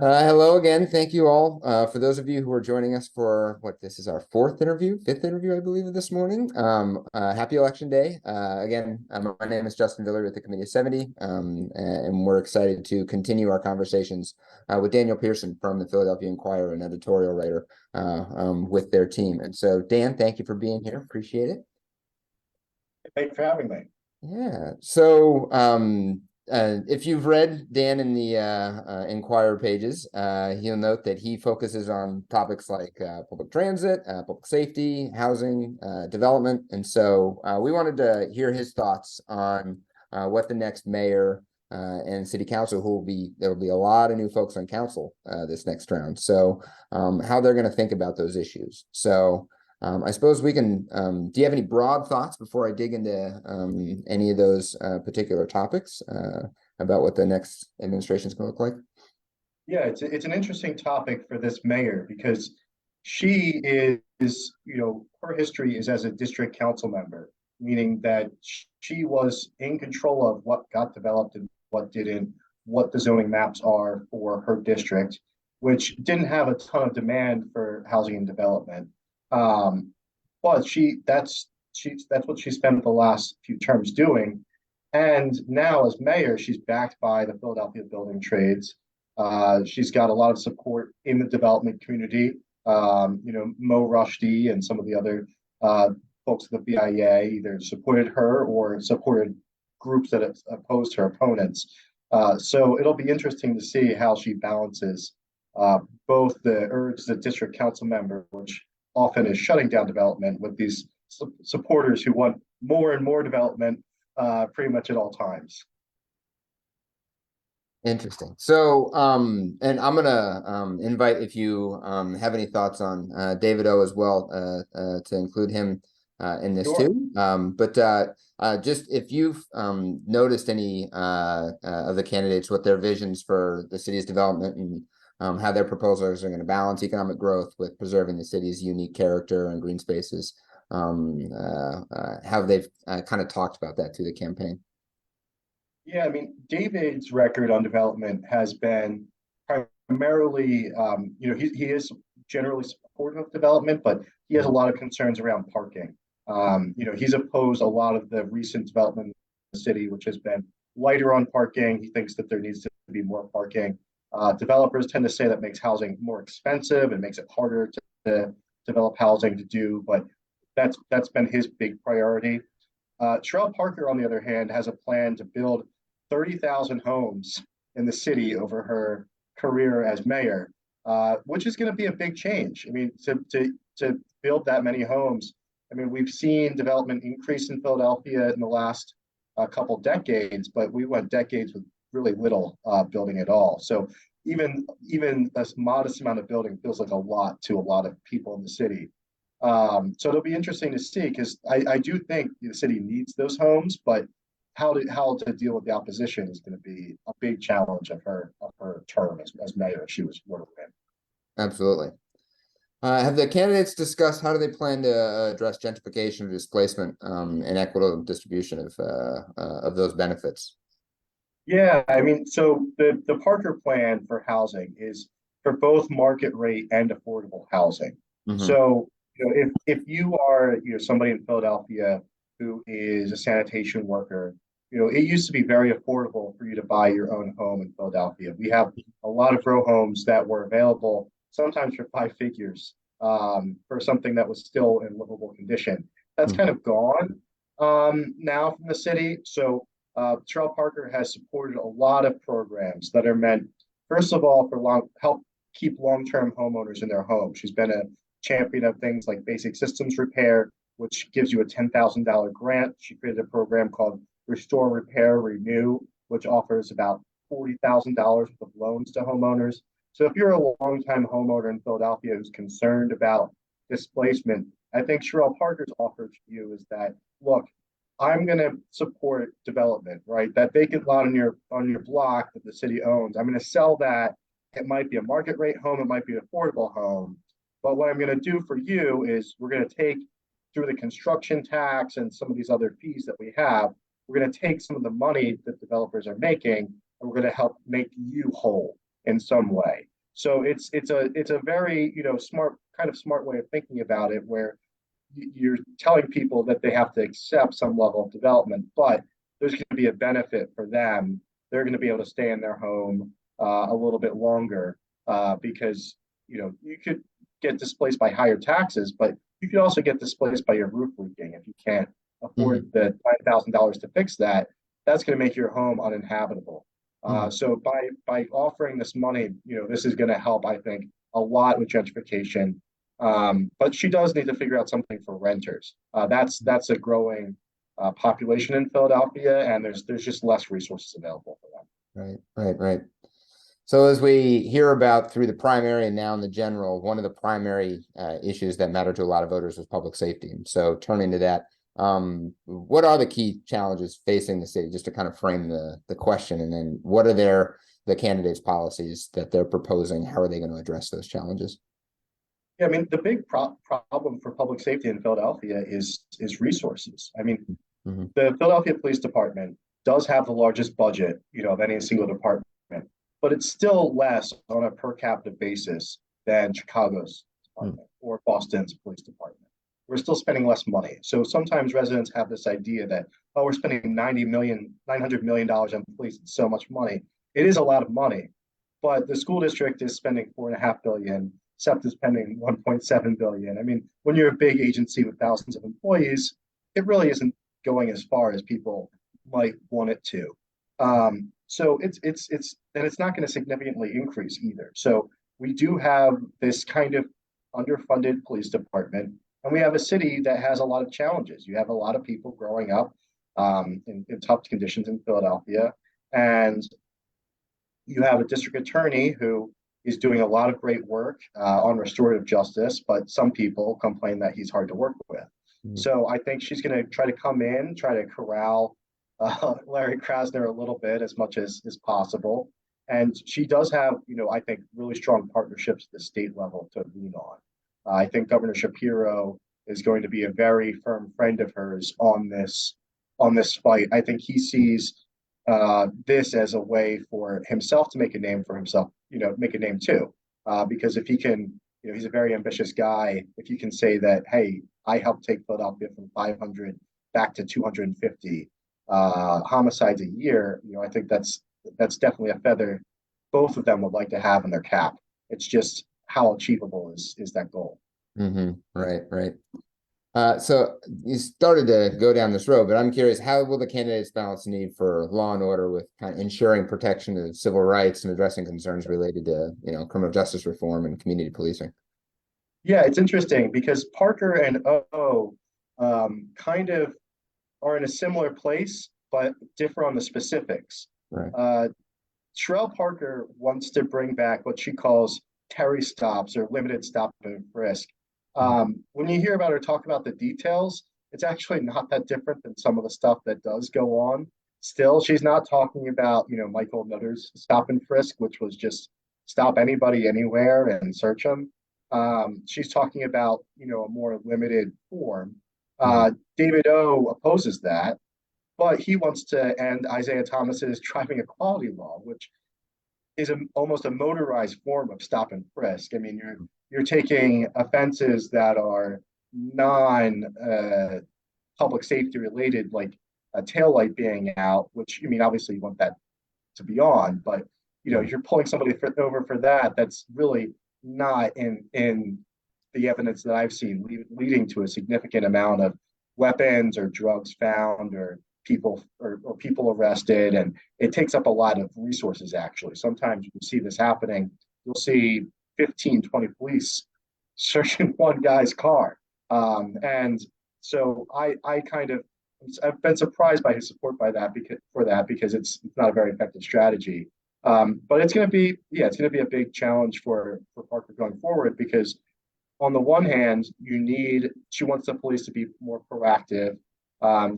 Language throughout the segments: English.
Hello again. Thank you all. For those of you who are joining us for what this is our fifth interview, I believe, this morning. Happy Election Day. My name is Justin Villard with the Committee of 70, and we're excited to continue our conversations with Daniel Pearson from the Philadelphia Inquirer, an editorial writer with their team. And so, Dan, thank you for being here. Appreciate it. Thanks for having me. Yeah. So, if you've read Dan in the Inquirer pages, he'll note that he focuses on topics like public transit, public safety, housing, development. And so we wanted to hear his thoughts on what the next mayor and city council, there will be a lot of new folks on council this next round. So how they're going to think about those issues. So I suppose we can, do you have any broad thoughts before I dig into any of those particular topics about what the next administration is going to look like? Yeah, it's an interesting topic for this mayor because she is, her history is as a district council member, meaning that she was in control of what got developed and what didn't, what the zoning maps are for her district, which didn't have a ton of demand for housing and development. Um, but that's what she spent the last few terms doing. And now, as mayor, she's backed by the Philadelphia Building Trades. She's got a lot of support in the development community. Mo Rushdie and some of the other folks at the BIA either supported her or supported groups that opposed her opponents. So it'll be interesting to see how she balances both the urge as a district council member, which often is shutting down development, with these supporters who want more and more development pretty much at all times. Interesting. So, and I'm gonna invite if you have any thoughts on David O as well to include him in this Sure. too. Just if you've noticed any of the candidates, what their visions for the city's development and how their proposals are going to balance economic growth with preserving the city's unique character and green spaces. How they've kind of talked about that through the campaign. Yeah, I mean, David's record on development has been primarily, he is generally supportive of development, but he has a lot of concerns around parking. He's opposed a lot of the recent development in the city, which has been lighter on parking. He thinks that there needs to be more parking. Developers tend to say that makes housing more expensive and makes it harder to develop housing to do, but that's been his big priority. Sherrod Parker, on the other hand, has a plan to build 30,000 homes in the city over her career as mayor, which is going to be a big change. I mean, to build that many homes, I mean, we've seen development increase in Philadelphia in the last couple decades, but we went decades with really little building at all. So even this modest amount of building feels like a lot to a lot of people in the city. So it'll be interesting to see because I do think the city needs those homes, but how to deal with the opposition is going to be a big challenge of her term as mayor. She was one of them. Absolutely. Have the candidates discussed how do they plan to address gentrification, displacement, and equitable distribution of those benefits? Yeah, I mean, so the Parker plan for housing is for both market rate and affordable housing. Mm-hmm. So, if you are, somebody in Philadelphia who is a sanitation worker, it used to be very affordable for you to buy your own home in Philadelphia. We have a lot of row homes that were available sometimes for five figures for something that was still in livable condition. That's kind of gone now from the city. So Sherrod Parker has supported a lot of programs that are meant, first of all, for help keep long-term homeowners in their home. She's been a champion of things like basic systems repair, which gives you a $10,000 grant. She created a program called Restore, Repair, Renew, which offers about $40,000 of loans to homeowners. So if you're a longtime homeowner in Philadelphia who's concerned about displacement, I think Sherrod Parker's offer to you is that, look, I'm going to support development, right? That vacant lot on your block that the city owns, I'm going to sell that. It might be a market rate home, it might be an affordable home. But what I'm going to do for you is we're going to take through the construction tax and some of these other fees that we have, we're going to take some of the money that developers are making and we're going to help make you whole in some way. So it's a very, smart way of thinking about it, where you're telling people that they have to accept some level of development, but there's going to be a benefit for them. They're going to be able to stay in their home a little bit longer because you could get displaced by higher taxes, but you could also get displaced by your roof leaking if you can't afford Mhm. the $9,000 to fix that. That's going to make your home uninhabitable. Mhm. So by offering this money, this is going to help, I think, a lot with gentrification. But she does need to figure out something for renters. That's a growing population in Philadelphia, and there's just less resources available for them. Right. So as we hear about through the primary and now in the general, one of the primary issues that matter to a lot of voters is public safety. And so turning to that, what are the key challenges facing the city, just to kind of frame the question, and then what are the candidates' policies that they're proposing? How are they going to address those challenges? Yeah, I mean, the big problem for public safety in Philadelphia is resources. I mean, Mhm. the Philadelphia Police Department does have the largest budget, of any single department, but it's still less on a per capita basis than Chicago's Mhm. department or Boston's police department. We're still spending less money. So sometimes residents have this idea that, oh, we're spending $900 million on police. It's so much money. It is a lot of money, but the school district is spending $4.5 billion. SEPT is spending 1.7 billion. I mean, when you're a big agency with thousands of employees, it really isn't going as far as people might want it to. So it's not going to significantly increase either. So we do have this kind of underfunded police department, and we have a city that has a lot of challenges. You have a lot of people growing up in tough conditions in Philadelphia, and you have a district attorney who is doing a lot of great work on restorative justice, but some people complain that he's hard to work with. Mhm. So I think she's going to try to come in, try to corral Larry Krasner a little bit as much as possible. And she does have, I think, really strong partnerships at the state level to lean on. I think Governor Shapiro is going to be a very firm friend of hers on this fight. I think he sees this as a way for himself to make a name for himself, make a name too. Because if he can, he's a very ambitious guy. If you can say that, hey, I helped take Philadelphia from 500 back to 250 homicides a year, I think that's definitely a feather both of them would like to have in their cap. It's just how achievable is that goal. Right. So you started to go down this road, but I'm curious, how will the candidates balance the need for law and order with kind of ensuring protection of civil rights and addressing concerns related to, criminal justice reform and community policing? Yeah, it's interesting because Parker and O kind of are in a similar place, but differ on the specifics. Right. Sherelle Parker wants to bring back what she calls Terry stops or limited stop and frisk. When you hear about her talk about the details, it's actually not that different than some of the stuff that does go on. Still, she's not talking about, Michael Nutter's stop and frisk, which was just stop anybody anywhere and search them. She's talking about, a more limited form. Mhm. David O opposes that, but he wants to end Isaiah Thomas's driving equality law, which is almost a motorized form of stop and frisk. I mean, you're taking offenses that are non public safety related, like a tail light being out, which I mean, obviously you want that to be on, but Right. you're pulling somebody over for that. That's really not in the evidence that I've seen leading to a significant amount of weapons or drugs found or people arrested, and it takes up a lot of resources. Actually, sometimes you see this happening. You'll see 15, 20 police searching one guy's car, and so I kind of I've been surprised by his support because it's not a very effective strategy. But it's going to be it's going to be a big challenge for Parker going forward because on the one hand, she wants the police to be more proactive.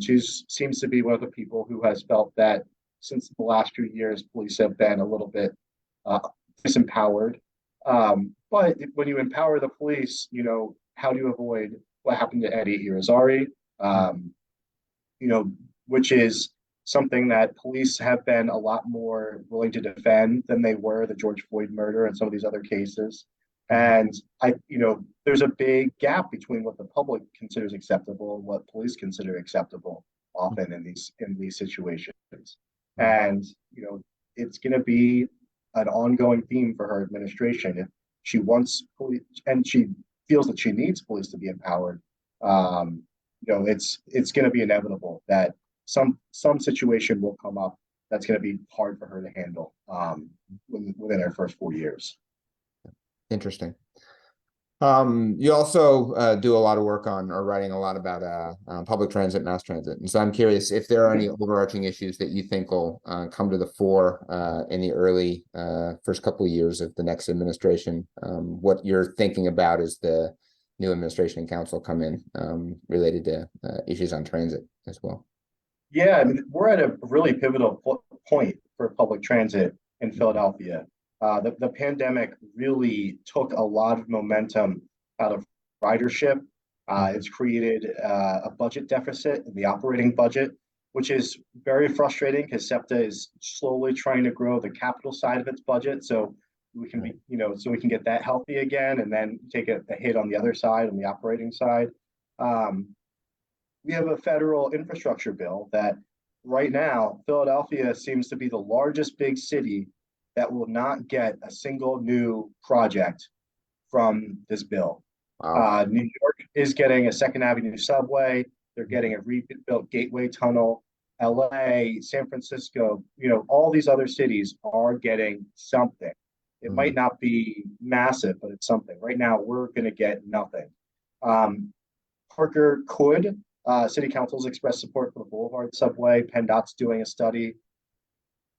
She seems to be one of the people who has felt that since the last few years, police have been a little bit uh, disempowered. But when you empower the police, how do you avoid what happened to Eddie Irizarry? Um, which is something that police have been a lot more willing to defend than they were the George Floyd murder and some of these other cases. And there's a big gap between what the public considers acceptable and what police consider acceptable often in these situations. And it's going to be an ongoing theme for her administration. If she wants police and she feels that she needs police to be empowered, it's going to be inevitable that some situation will come up that's going to be hard for her to handle within her first 4 years. Interesting. You also do a lot of work on or writing a lot about public transit, mass transit. And so I'm curious if there are any overarching issues that you think will come to the fore in the early first couple of years of the next administration. What you're thinking about as the new administration and council come in related to issues on transit as well. Yeah, I mean, we're at a really pivotal point for public transit in Philadelphia. The pandemic really took a lot of momentum out of ridership. It's created a budget deficit in the operating budget, which is very frustrating because SEPTA is slowly trying to grow the capital side of its budget. So we can be, so we can get that healthy again and then take a hit on the other side, on the operating side. We have a federal infrastructure bill that right now, Philadelphia seems to be the largest big city that will not get a single new project from this bill. Wow. New York is getting a Second Avenue subway. They're getting a rebuilt Gateway Tunnel. LA, San Francisco, all these other cities are getting something. It might not be massive, but it's something. Right now, we're going to get nothing. Parker could. City Council's expressed support for the Boulevard subway. PennDOT's doing a study.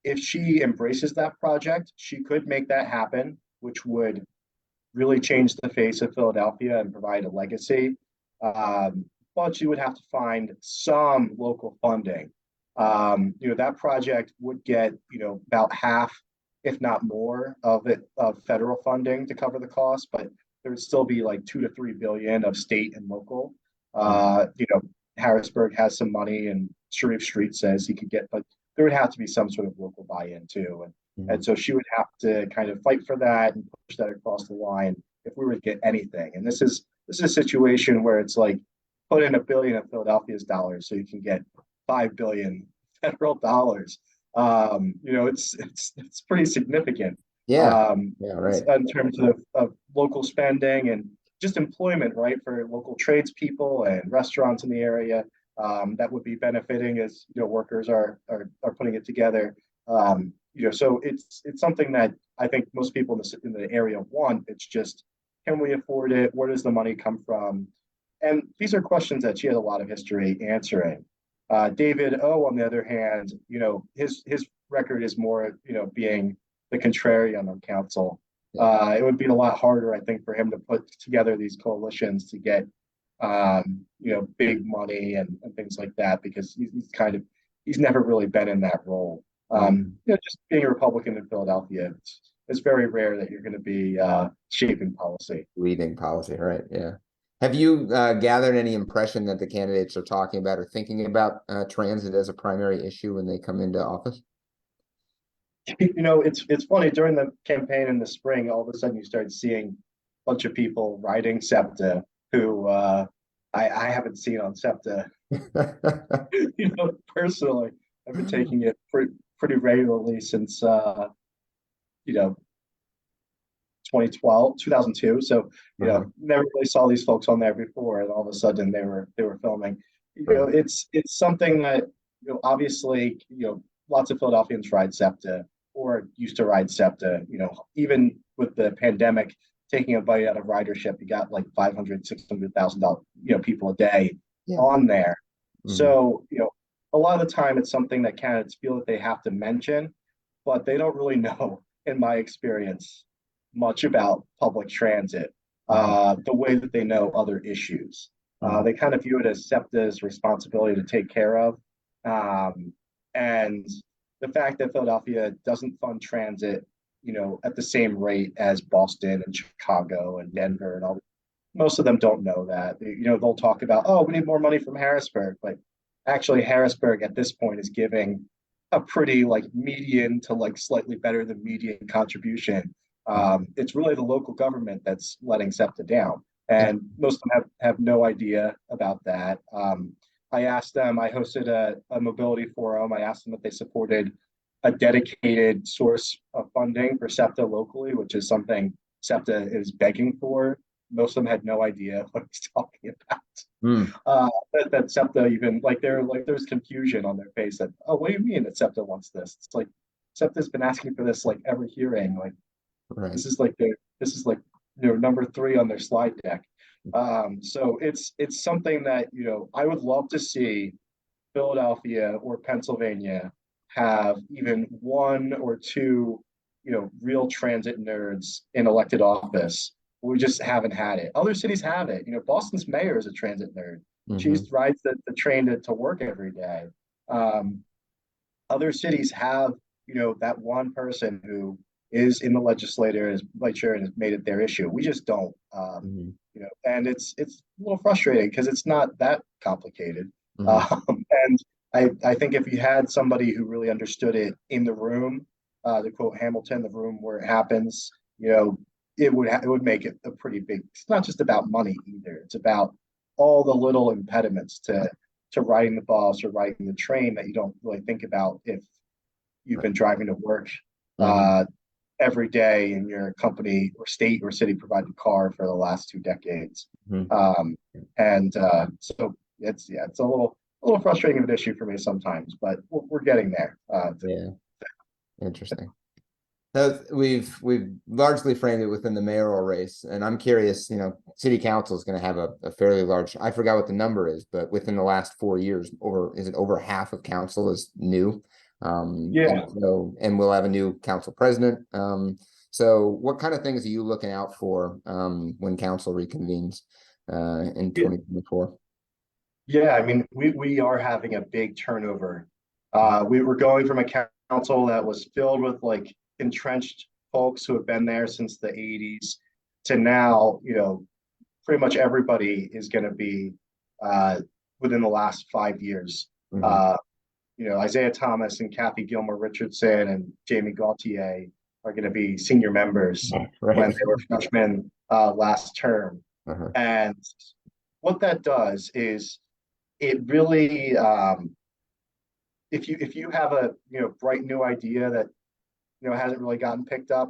If she embraces that project, she could make that happen, which would really change the face of Philadelphia and provide a legacy. But she would have to find some local funding. That project would get, about half, if not more, of federal funding to cover the cost, but there would still be like 2 to 3 billion of state and local. Harrisburg has some money, and Sharif Street says he could get, but there would have to be some sort of local buy-in too, and so she would have to kind of fight for that and push that across the line if we were to get anything. And this is a situation where it's like put in $1 billion of Philadelphia's dollars so you can get $5 billion federal dollars. It's pretty significant. Yeah, right. In terms of local spending and just employment, right, for local tradespeople and restaurants in the area that would be benefiting as workers are putting it together. So it's something that I think most people in the area want. It's just, can we afford it? Where does the money come from? And these are questions that she has a lot of history answering. David O, on the other hand, his record is more, being the contrarian on council. It would be a lot harder, I think, for him to put together these coalitions to get, big money and things like that, because he's never really been in that role. Just being a Republican in Philadelphia, it's very rare that you're going to be shaping policy. Leading policy, right? Yeah. Have you gathered any impression that the candidates are talking about or thinking about transit as a primary issue when they come into office? It's funny, during the campaign in the spring, all of a sudden you start seeing a bunch of people riding SEPTA who I haven't seen on SEPTA. Personally, I've been taking it pretty regularly since 2012, 2002. So never really saw these folks on there before, and all of a sudden they were filming. It's something that obviously lots of Philadelphians ride SEPTA or used to ride SEPTA. Even with the pandemic taking a bite out of ridership, you got like 500, $600,000 people a day on there. So a lot of the time it's something that candidates feel that they have to mention, but they don't really know, in my experience, much about public transit the way that they know other issues. They kind of view it as SEPTA's responsibility to take care of. And the fact that Philadelphia doesn't fund transit, at the same rate as Boston and Chicago and Denver and all, most of them don't know that. They'll talk about, oh, we need more money from Harrisburg, but actually Harrisburg at this point is giving a pretty like median to like slightly better than median contribution. It's really the local government that's letting SEPTA down, Yeah. and most of them have no idea about that. I asked them. I hosted a mobility forum. I asked them if they supported a dedicated source of funding for SEPTA locally, which is something SEPTA is begging for. Most of them had no idea what he's talking about. Mm, That SEPTA even like they're like there's confusion on their face that, oh, what do you mean that SEPTA wants this? It's like SEPTA's been asking for this like every hearing. Like right. this is like their this is like number three on their slide deck. So it's something that I would love to see Philadelphia or Pennsylvania have even one or two real transit nerds in elected office. We just haven't had it. Other cities have it. Boston's mayor is a transit nerd. She Hmm. rides the train to work every day. Um, Other cities have, that one person who is in the legislature and has made it their issue. We just don't. Hmm. And it's a little frustrating because it's not that complicated. Hmm. And I think if you had somebody who really understood it in the room, to quote Hamilton, the room where it happens, it would make it a pretty big. It's not just about money either. It's about all the little impediments to riding the bus or riding the train that you don't really think about if you've been driving to work Hmm. uh, every day in your company or state or city provided car for the last 2 decades. Hmm. Um, and so it's a little frustrating of an issue for me sometimes, but we're getting there. Yeah. Interesting. So we've largely framed it within the mayoral race, and I'm curious. City council is going to have a fairly large. I forgot what the number is, but within the last 4 years, over half of council is new. Yeah, And we'll have a new council president. So what kind of things are you looking out for when council reconvenes in yeah, 2024? yeah. I mean, we are having a big turnover. We were going from a council that was filled with like entrenched folks who have been there since the 80s to now, pretty much everybody is going to be uh, within the last 5 years. Hmm. Uh, Isaiah Thomas and Kathy Gilmore Richardson and Jamie Gaultier are going to be senior members when Right. they were freshmen last term. Uh-huh. And what that does is it really, if you have a bright new idea that hasn't really gotten picked up,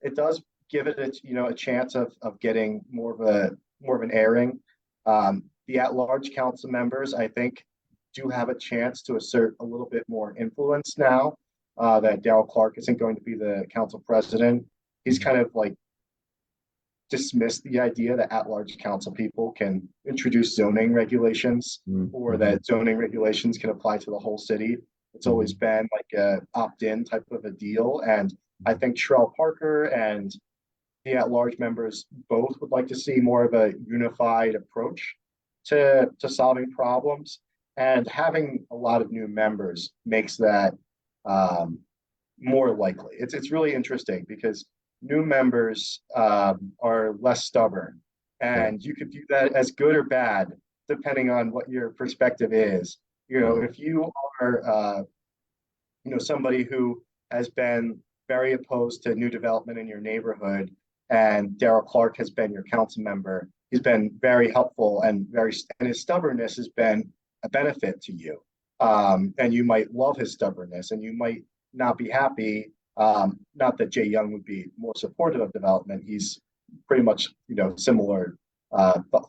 it does give it a chance of getting more of an airing. The at-large council members, I think, do have a chance to assert a little bit more influence now that Darrell Clark isn't going to be the council president. He's kind of like dismissed the idea that at-large council people can introduce zoning regulations or Mm-hmm. that zoning regulations can apply to the whole city. It's always Hmm. been like a opt-in type of a deal. And I think Sherelle Parker and the at-large members both would like to see more of a unified approach to solving problems. And having a lot of new members makes that um, more likely. It's really interesting because new members are less stubborn, Right. and you could do that as good or bad depending on what your perspective is. Right. If you are somebody who has been very opposed to new development in your neighborhood, and Darrell Clark has been your council member. He's been very helpful and his stubbornness has been a benefit to you. And you might love his stubbornness, and you might not be happy. Not that Jay Young would be more supportive of development. He's pretty much similar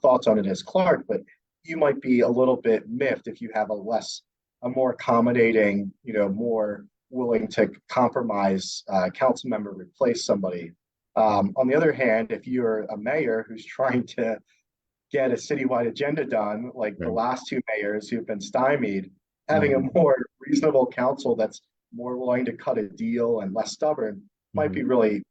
thoughts on it as Clark, but you might be a little bit miffed if you have a more accommodating, more willing to compromise council member replace somebody. On the other hand, if you're a mayor who's trying to get a citywide agenda done, like the Right. last two mayors who've been stymied, having a Hmm. more reasonable council that's more willing to cut a deal and less stubborn might Hmm. be really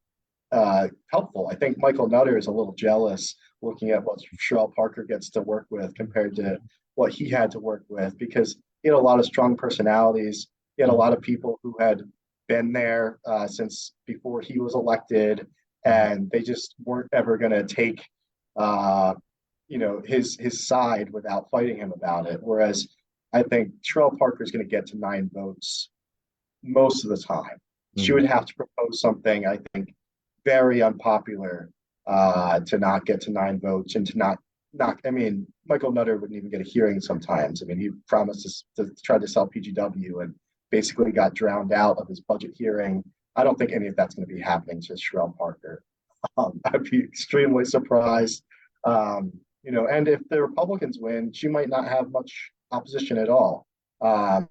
helpful. I think Michael Nutter is a little jealous looking at what Sherelle Parker gets to work with compared to what he had to work with because he had a lot of strong personalities. He had a lot of people who had been there since before he was elected, Hmm. and they just weren't ever going to take, uh, his side without fighting him about it. Whereas I think Sherelle Parker is going to get to 9 votes most of the time. She would have to propose something, I think, very unpopular to not get to 9 votes and to not. I mean, Michael Nutter wouldn't even get a hearing sometimes. I mean, he promised to try to sell PGW and basically got drowned out of his budget hearing. I don't think any of that's going to be happening to Sherelle Parker. I'd be extremely surprised. And if the Republicans win, she might not have much opposition at all. I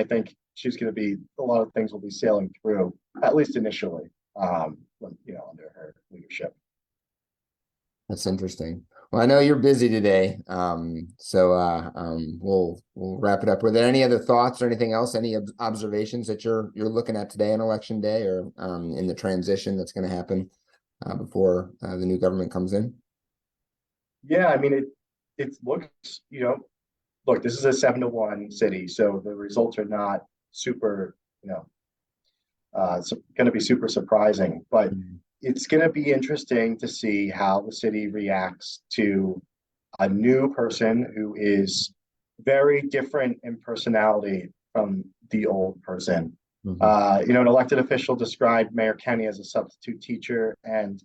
think she's going to be, a lot of things will be sailing through, at least initially, under her leadership. That's interesting. Well, I know you're busy today, so we'll wrap it up. Were there any other thoughts or anything else? Any observations that you're looking at today on election day, or in the transition that's going to happen before the new government comes in? Yeah, I mean, it looks, look, this is a 7-1 city, so the results are not super, going to be super surprising, but it's going to be interesting to see how the city reacts to a new person who is very different in personality from the old person. An elected official described Mayor Kenny as a substitute teacher, and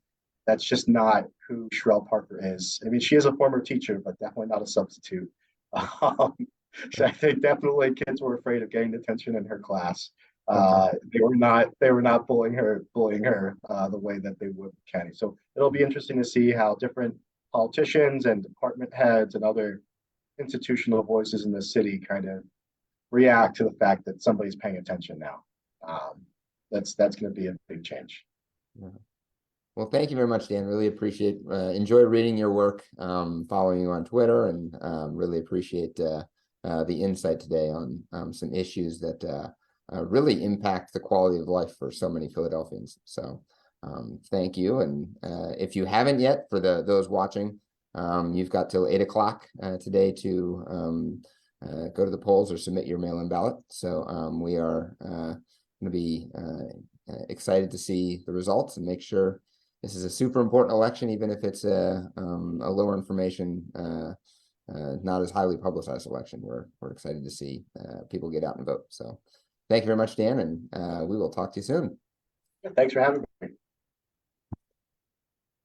that's just not who Sherelle Parker is. I mean, she is a former teacher, but definitely not a substitute. So I think definitely kids were afraid of getting detention in her class. They were not bullying her the way that they would Kenny. So it'll be interesting to see how different politicians and department heads and other institutional voices in the city kind of react to the fact that somebody's paying attention now. That's going to be a big change. Yeah. Well, thank you very much, Dan. Really appreciate, enjoy reading your work, following you on Twitter, and really appreciate the insight today on some issues that really impact the quality of life for so many Philadelphians. So thank you. And if you haven't yet, for those watching, you've got till 8 o'clock today to go to the polls or submit your mail-in ballot. So we are going to be excited to see the results and make sure this is a super important election, even if it's a lower information, not as highly publicized election. We're excited to see people get out and vote. So thank you very much, Dan, and we will talk to you soon. Thanks for having me.